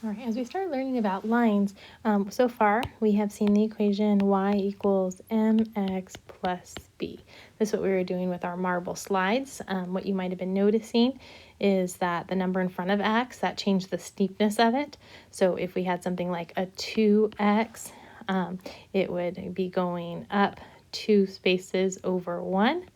All right, as we start learning about lines, so far we have seen the equation y equals mx plus b. This is what we were doing with our marble slides. What you might have been noticing is that the number in front of x, that changed the steepness of it. So if we had something like a 2x, it would be going up 2 spaces over 1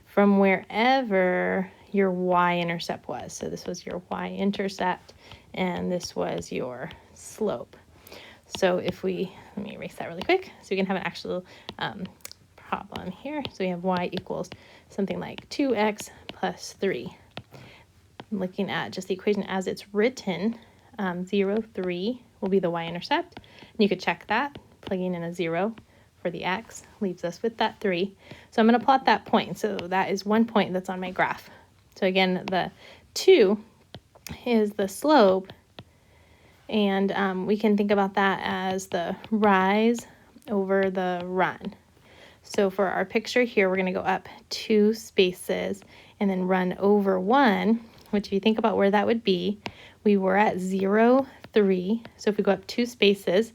from wherever your y-intercept was. So this was your y-intercept, and this was your slope. So if let me erase that really quick so we can have an actual problem here. So we have y equals something like 2x plus 3. I'm looking at just the equation as it's written. 0, 3 will be the y-intercept. And you could check that, plugging in a 0 for the x leaves us with that 3. So I'm going to plot that point. So that is one point that's on my graph. So again, the 2 is the slope, and we can think about that as the rise over the run. So for our picture here, we're going to go up 2 spaces and then run over 1, which if you think about where that would be, we were at 0, 3. So if we go up 2 spaces,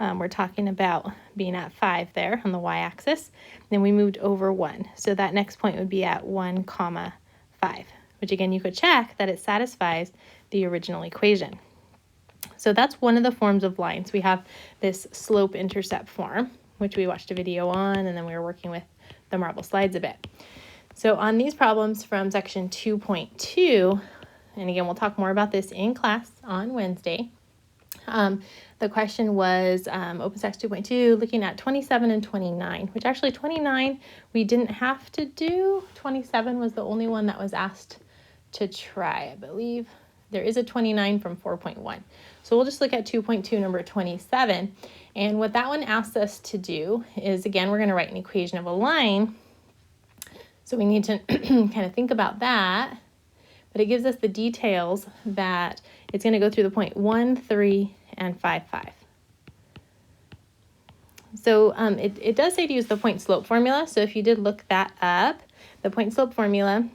we're talking about being at 5 there on the y-axis. Then we moved over 1. So that next point would be at 1, 5, which again, you could check that it satisfies the original equation. So that's one of the forms of lines. We have this slope-intercept form, which we watched a video on, and then we were working with the marble slides a bit. So on these problems from section 2.2, and again, we'll talk more about this in class on Wednesday, the question was OpenStax 2.2, looking at 27 and 29, which actually 29 we didn't have to do. 27 was the only one that was asked to try, I believe. There is a 29 from 4.1. So we'll just look at 2.2, number 27. And what that one asks us to do is, again, we're going to write an equation of a line. So we need to kind of think about that. But it gives us the details that it's going to go through the point 1, 3, and 5, 5. So it does say to use the point slope formula. So if you did look that up, the point slope formula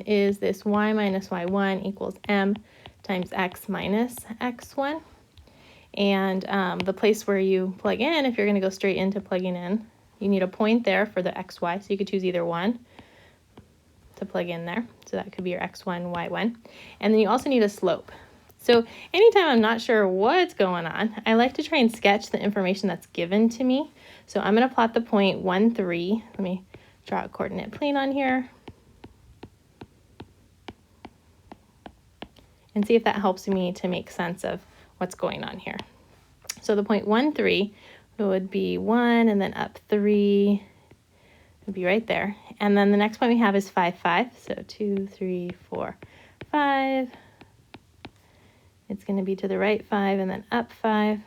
is this y minus y1 equals m times x minus x1. And the place where you plug in, if you're going to go straight into plugging in, you need a point there for the xy. So you could choose either one to plug in there. So that could be your x1, y1. And then you also need a slope. So anytime I'm not sure what's going on, I like to try and sketch the information that's given to me. So I'm going to plot the point 1, 3. Let me draw a coordinate plane on here. And see if that helps me to make sense of what's going on here. So the point 1, 3 would be 1, and then up 3 would be right there. And then the next point we have is 5, 5. So 2, 3, 4, 5. It's going to be to the right 5 and then up 5.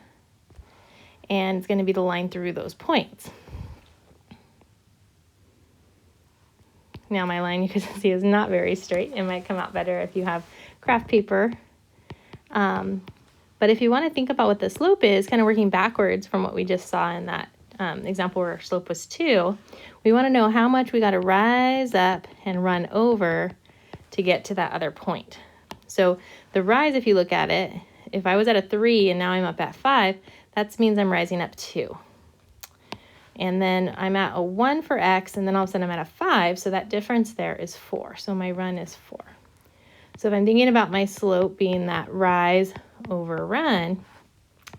And it's going to be the line through those points. Now my line, you can see, is not very straight. It might come out better if you have craft paper. But if you want to think about what the slope is, kind of working backwards from what we just saw in that example where our slope was 2, we want to know how much we got to rise up and run over to get to that other point. So the rise, if you look at it, if I was at a 3 and now I'm up at 5, that means I'm rising up 2. And then I'm at a 1 for x, and then all of a sudden I'm at a 5, so that difference there is 4. So my run is 4. So if I'm thinking about my slope being that rise over run,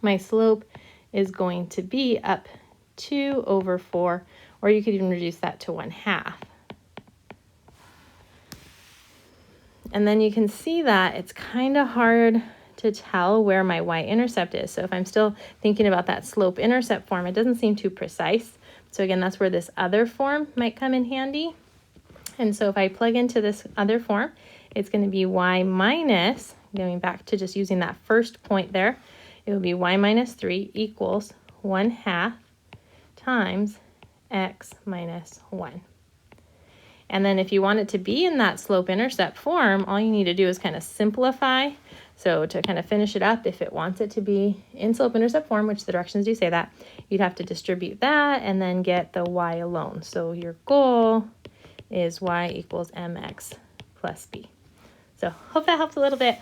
my slope is going to be up 2 over 4, or you could even reduce that to 1/2. And then you can see that it's kind of hard to tell where my y-intercept is. So if I'm still thinking about that slope-intercept form, it doesn't seem too precise. So again, that's where this other form might come in handy. And so if I plug into this other form, it's going to be y minus, going back to just using that first point there, it will be y minus 3 equals 1/2 times x minus 1. And then if you want it to be in that slope-intercept form, all you need to do is kind of simplify. So to kind of finish it up, if it wants it to be in slope-intercept form, which the directions do say that, you'd have to distribute that and then get the y alone. So your goal is y equals mx plus b. So hope that helps a little bit.